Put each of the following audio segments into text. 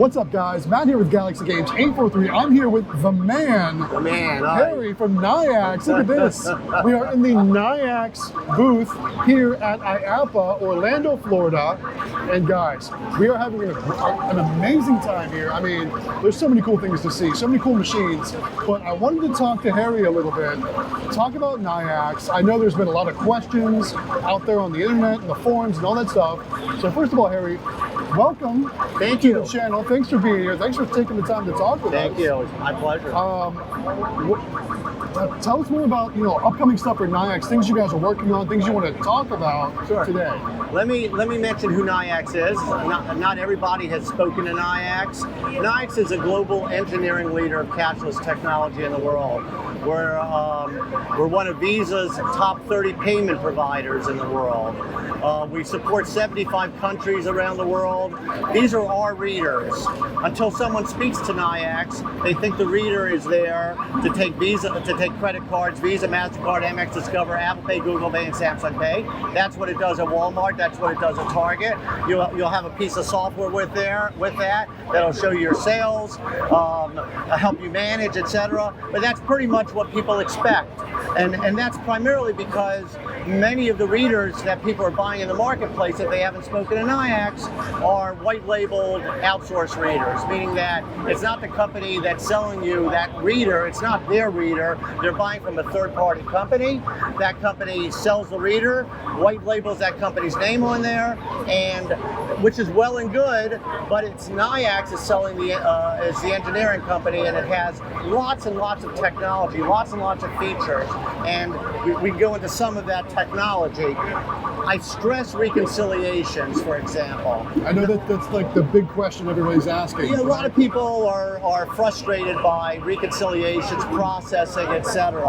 What's up, guys? Matt here with Galaxy Games 843. I'm here with the man, Harry from Nayax. Look at this. We are in the Nayax booth here at IAAPA, Orlando, Florida. And guys, we are having an amazing time here. I mean, there's so many cool things to see, so many cool machines. But I wanted to talk to Harry a little bit, talk about Nayax. I know there's been a lot of questions out there on the internet and the forums and all that stuff. So first of all, Harry, welcome. Thank you. To the channel. Thanks for being here. Thanks for taking the time to talk with us. Thank you. It's my pleasure. Tell us more about upcoming stuff for Nayax, things you guys are working on, things you want to talk about today. Let me mention who Nayax is. Not everybody has spoken to Nayax. Nayax is a global engineering leader of cashless technology in the world. We're one of Visa's top 30 payment providers in the world. We support 75 countries around the world. These are our readers. Until someone speaks to Nayax, they think the reader is there to take credit cards, Visa, MasterCard, Amex, Discover, Apple Pay, Google Pay, and Samsung Pay. That's what it does at Walmart. That's what it does at Target. You'll have a piece of software with that that'll show you your sales, help you manage, etc. But that's pretty much what people expect. And that's primarily because many of the readers that people are buying in the marketplace, if they haven't spoken to Nayax, are white labeled outsource readers, meaning that it's not the company that's selling you that reader, it's not their reader, they're buying from a third party company. That company sells the reader, white labels that company's name on there, and which is well and good, but it's Nayax is selling is the engineering company, and it has lots and lots of technology, lots and lots of features, and we go into some of that technology. I stress reconciliations, for example. I know that's like the big question everybody's asking. Yeah, a lot of people are frustrated by reconciliations, processing, etc.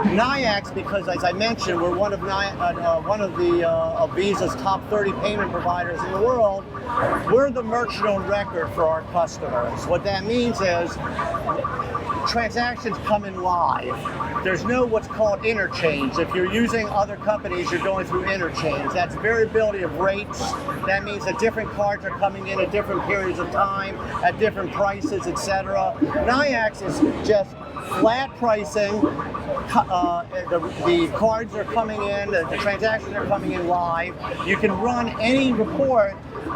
Nayax, because as I mentioned, we're one of Visa's top 30 payment providers in the world. We're the merchant on record for our customers. What that means is transactions come in live. There's no what's called interchange. If you're using other companies, you're going through interchange. That's variability of rates. That means that different cards are coming in at different periods of time, at different prices, etc. Nayax is just flat pricing. The cards are coming in, the transactions are coming in live. You can run any report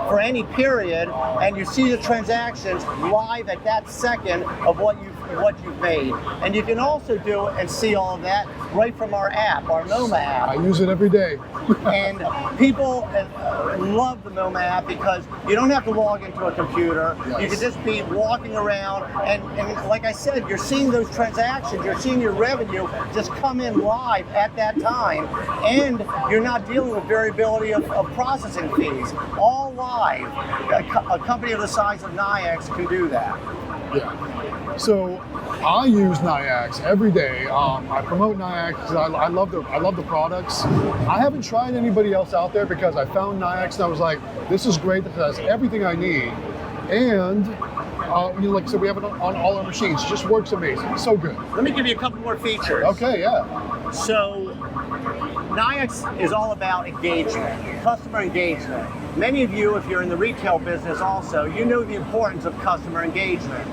for any period, and you see the transactions live at that second of what you've made. And you can also do and see all of that right from our app, our MoMA app. I use it every day. And people love the MoMA app because you don't have to log into a computer. Yes. You can just be walking around, and like I said, you're seeing those transactions, you're seeing your revenue just come in live at that time, and you're not dealing with variability of processing fees. All live. A company of the size of Nayax can do that. Yeah. So I use Nayax every day. I promote Nayax because I love the products. I haven't tried anybody else out there because I found Nayax and I was like, this is great. This has everything I need. And like I said, we have it on all our machines. It just works amazing. So good. Let me give you a couple more features. Okay, yeah. So Nayax is all about engagement, customer engagement. Many of you, if you're in the retail business also, you know the importance of customer engagement.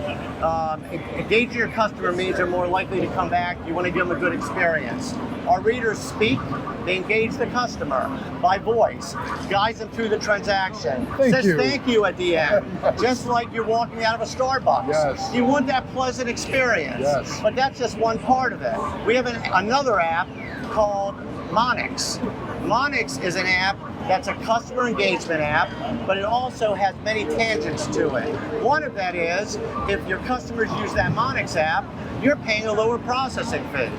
Engaging your customer means they're more likely to come back. You want to give them a good experience. Our readers speak, they engage the customer by voice, guides them through the transaction, says thank you at the end, just like you're walking out of a Starbucks. Yes. You want that pleasant experience, yes. But that's just one part of it. We have another app called Nayax. Nayax is an app that's a customer engagement app, but it also has many tangents to it. One of that is, if your customers use that Nayax app, you're paying a lower processing fee.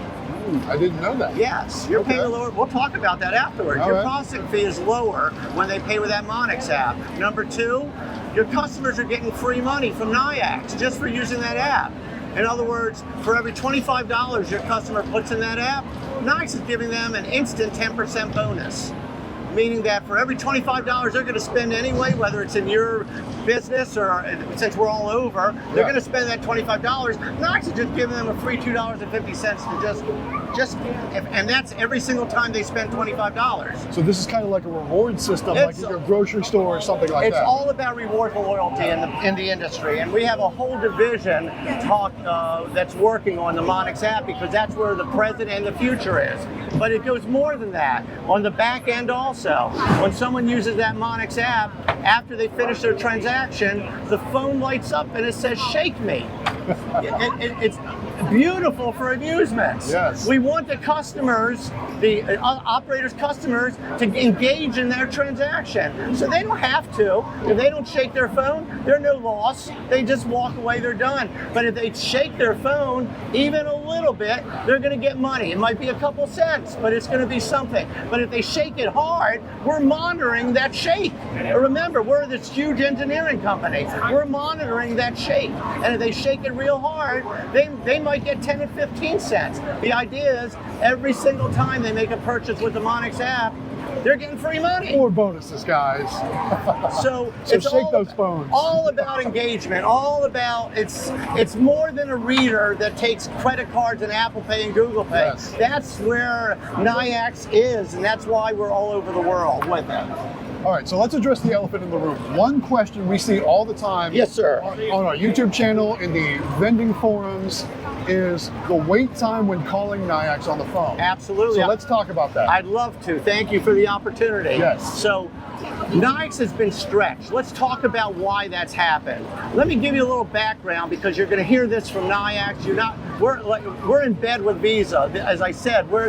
I didn't know that. Yes, you're paying a lower, we'll talk about that afterwards. Your processing fee is lower when they pay with that Nayax app. Number two, your customers are getting free money from Nayax just for using that app. In other words, for every $25 your customer puts in that app, Nayax is giving them an instant 10% bonus. Meaning that for every $25 they're going to spend anyway, whether it's in your business or since we're all over, they're going to spend that $25. Nayax is just giving them a free $2.50 to just and that's every single time they spend $25. So this is kind of like a reward system, like at your grocery store or something like that. It's all about reward for loyalty in the industry, and we have a whole division that's working on the Nayax app because that's where the present and the future is. But it goes more than that. On the back end also, when someone uses that Nayax app, after they finish their transaction, the phone lights up and it says, "Shake me." It's beautiful for amusements. Yes. We want the customers, the operators' customers, to engage in their transaction. So they don't have to. If they don't shake their phone, they're no loss. They just walk away, they're done. But if they shake their phone even a little bit, they're going to get money. It might be a couple cents, but it's going to be something. But if they shake it hard, we're monitoring that shake. Remember, we're this huge engineering company. We're monitoring that shake. And if they shake it real hard, they might get 10 and 15 cents. The idea is every single time they make a purchase with the Nayax app, they're getting free money. Or bonuses, guys. So it's shake those phones. All about engagement. All about it's more than a reader that takes credit cards and Apple Pay and Google Pay. Yes. That's where Nayax is, and that's why we're all over the world with it. All right, so let's address the elephant in the room. One question we see all the time Yes, sir. on our YouTube channel, in the vending forums, is the wait time when calling Nayax on the phone. Absolutely. So let's talk about that. I'd love to. Thank you for the opportunity. Yes. So Nayax has been stretched. Let's talk about why that's happened. Let me give you a little background because you're going to hear this from Nayax. We're in bed with Visa. As I said, we're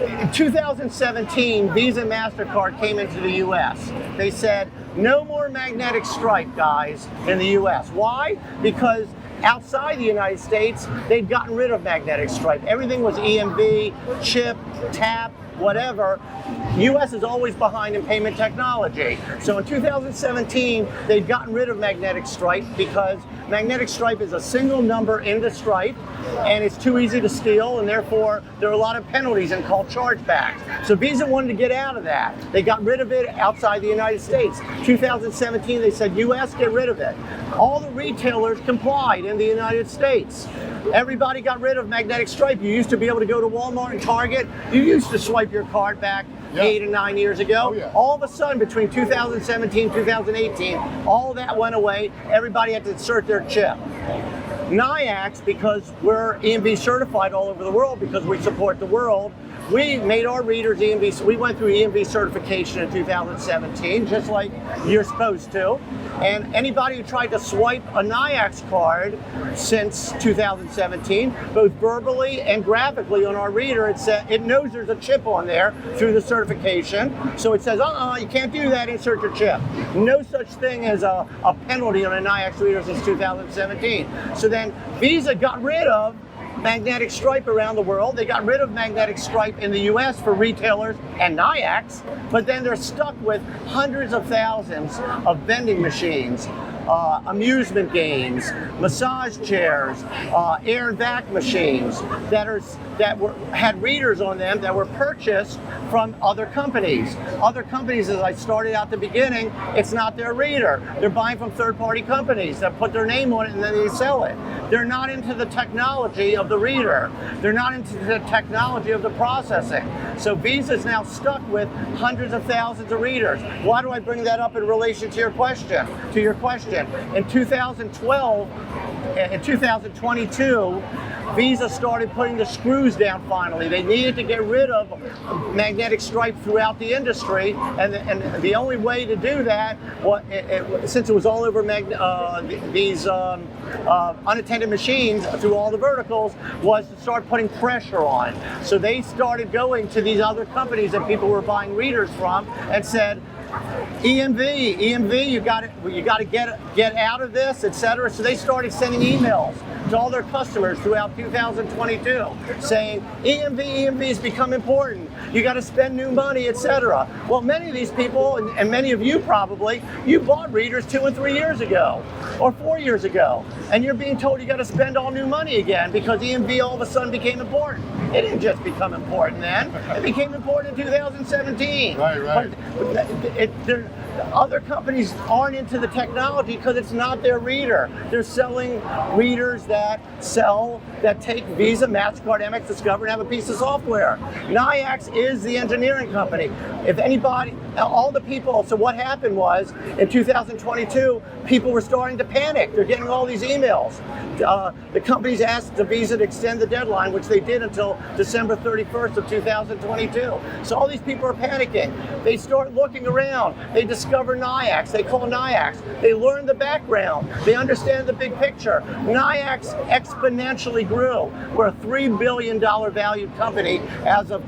in 2017, Visa and MasterCard came into the US. They said, no more magnetic stripe, guys, in the US. Why? Because outside the United States, they'd gotten rid of magnetic stripe. Everything was EMV, chip, tap, whatever. US is always behind in payment technology. So in 2017, they'd gotten rid of magnetic stripe because magnetic stripe is a single number in the stripe and it's too easy to steal, and therefore there are a lot of penalties and called chargebacks. So Visa wanted to get out of that. They got rid of it outside the United States. 2017, they said, US, get rid of it. All the retailers complied in the United States. Everybody got rid of magnetic stripe. You used to be able to go to Walmart and Target. You used to swipe your card back 8 and 9 years ago. Oh, yeah. All of a sudden, between 2017 and 2018, all that went away. Everybody had to insert their chip. Nayax, because we're EMV certified all over the world, because we support the world, we made our readers EMV. So we went through EMV certification in 2017, just like you're supposed to. And anybody who tried to swipe a Nayax card since 2017, both verbally and graphically on our reader, it knows there's a chip on there through the certification. So it says, you can't do that, insert your chip. No such thing as a penalty on a Nayax reader since 2017. So then Visa got rid of magnetic stripe around the world. They got rid of magnetic stripe in the US for retailers and Nayax, but then they're stuck with hundreds of thousands of vending machines, amusement games, massage chairs, air and vac machines that had readers on them that were purchased from other companies. Other companies, as I started out the beginning, it's not their reader. They're buying from third-party companies that put their name on it and then they sell it. They're not into the technology of the reader. They're not into the technology of the processing. So Visa's now stuck with hundreds of thousands of readers. Why do I bring that up in relation to your question? In 2012, in 2022, Visa started putting the screws down finally. They needed to get rid of magnetic stripe throughout the industry, and the only way to do that, since it was all over these unattended machines through all the verticals, was to start putting pressure on. So they started going to these other companies that people were buying readers from and said, EMV, you got to get out of this, etc. So they started sending emails to all their customers throughout 2022 saying EMV has become important. You got to spend new money, etc. Well, many of these people, and many of you probably, you bought readers 2 and 3 years ago or 4 years ago, and you're being told you got to spend all new money again because EMV all of a sudden became important. It didn't just become important then. It became important in 2017. Right. But other companies aren't into the technology because it's not their reader. They're selling readers that sell, that take Visa, MasterCard, Amex, Discover, and have a piece of software. Nayax is the engineering company. If anybody, all the people, so what happened was, in 2022, people were starting to panic. They're getting all these emails. The companies asked the Visa to extend the deadline, which they did until December 31st of 2022. So all these people are panicking. They start looking around. They discover Nayax. They call Nayax. They learn the background. They understand the big picture. Nayax exponentially grew. We're a $3 billion valued company as of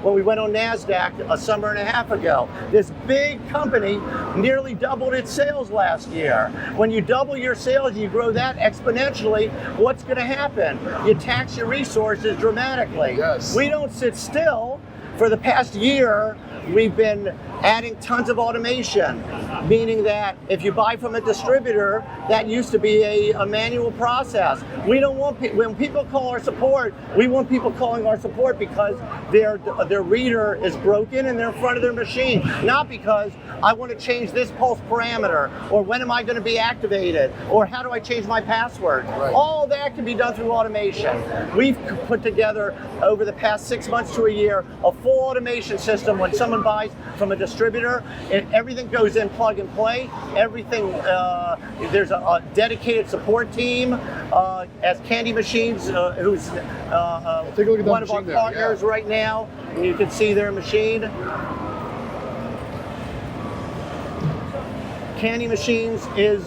when we went on NASDAQ a summer and a half ago. This big company nearly doubled its sales last year. When you double your sales, you grow that exponentially, what's going to happen? You tax your resources dramatically. Yes. We don't sit still. For the past year, we've been adding tons of automation, meaning that if you buy from a distributor, that used to be a manual process. We don't want when people call our support, we want people calling our support because their reader is broken and they're in front of their machine, not because I want to change this pulse parameter, or when am I going to be activated, or how do I change my password. Right. All that can be done through automation. We've put together over the past 6 months to a year a full automation system. When someone buys from a distributor, everything goes in plug and play. Everything, there's a dedicated support team as Candy Machines, who's one of our partners right now. And you can see their machine. Candy Machines is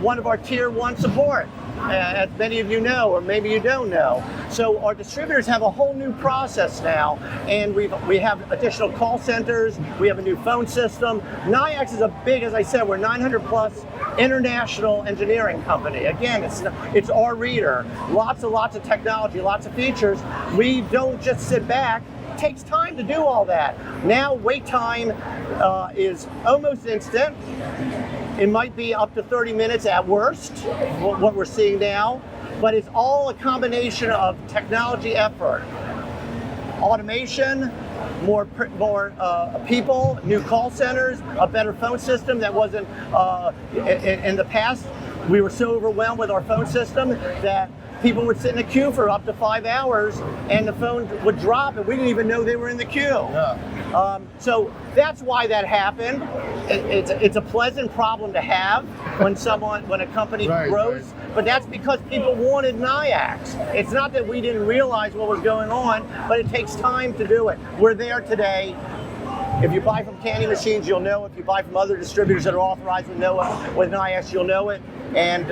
one of our tier 1 support, as many of you know, or maybe you don't know. So our distributors have a whole new process now, and we have additional call centers. We have a new phone system. Nayax is a big, as I said, we're 900 plus international engineering company. Again, it's our reader. Lots of technology, lots of features. We don't just sit back. It takes time to do all that. Now wait time is almost instant. It might be up to 30 minutes at worst, what we're seeing now, but it's all a combination of technology effort. Automation, more people, new call centers, a better phone system that wasn't, in the past, we were so overwhelmed with our phone system that people would sit in a queue for up to 5 hours and the phone would drop and we didn't even know they were in the queue. Yeah. So that's why that happened. It's a pleasant problem to have when a company grows, but that's because people wanted Nayax. It's not that we didn't realize what was going on, but it takes time to do it. We're there today. If you buy from Candy Machines, you'll know. If you buy from other distributors that are authorized with Nayax, you'll know it. And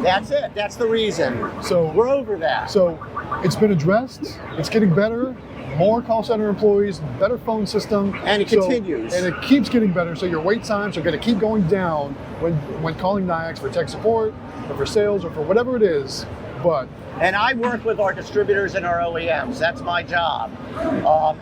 that's it. That's the reason. So we're over that. So it's been addressed. It's getting better. More call center employees, better phone system. And it continues. And it keeps getting better. So your wait times are going to keep going down when calling Nayax for tech support or for sales or for whatever it is. And I work with our distributors and our OEMs. That's my job.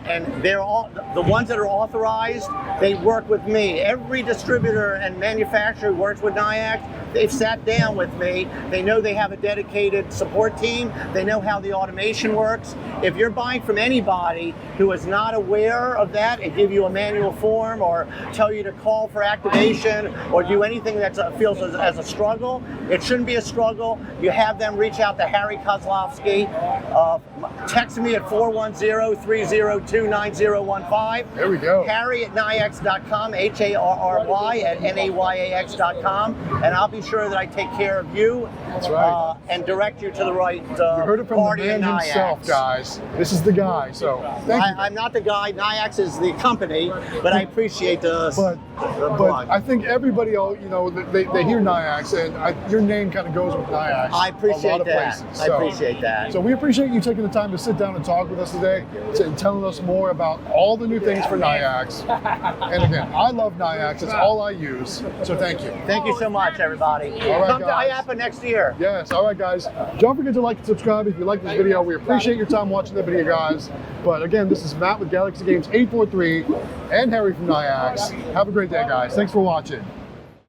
And they're all the ones that are authorized. They work with me. Every distributor and manufacturer who works with Nayax, they've sat down with me. They know they have a dedicated support team. They know how the automation works. If you're buying from anybody who is not aware of that and give you a manual form or tell you to call for activation or do anything that feels as a struggle, it shouldn't be a struggle. You have them reach out to Harry Kozlowski. Text me at 410-302-9015. There we go. Harry at Nayax.com, Harry at Nayax.com, and I'll be sure that I take care of you. That's right. And direct you to the right you heard it from party the man in Nayax. himself, guys. This is the guy. So thank you. I'm not the guy. Nayax is the company, but I appreciate the But I think everybody, they hear Nayax, and your name kind of goes with Nayax. I appreciate a lot of that. places. I appreciate that. So we appreciate you taking the time to sit down and talk with us today, and telling us more about all the new things for Nayax. And again, I love Nayax. It's all I use. So thank you. Thank you so much, everybody. All right, Come guys. to IAPA next year. Yes. All right, guys. Don't forget to like and subscribe if you like this video. We appreciate your time watching the video, guys. But again, this is Matt with Galaxy Games 843 and Harry from Nayax. Have a great day, guys. Thanks for watching.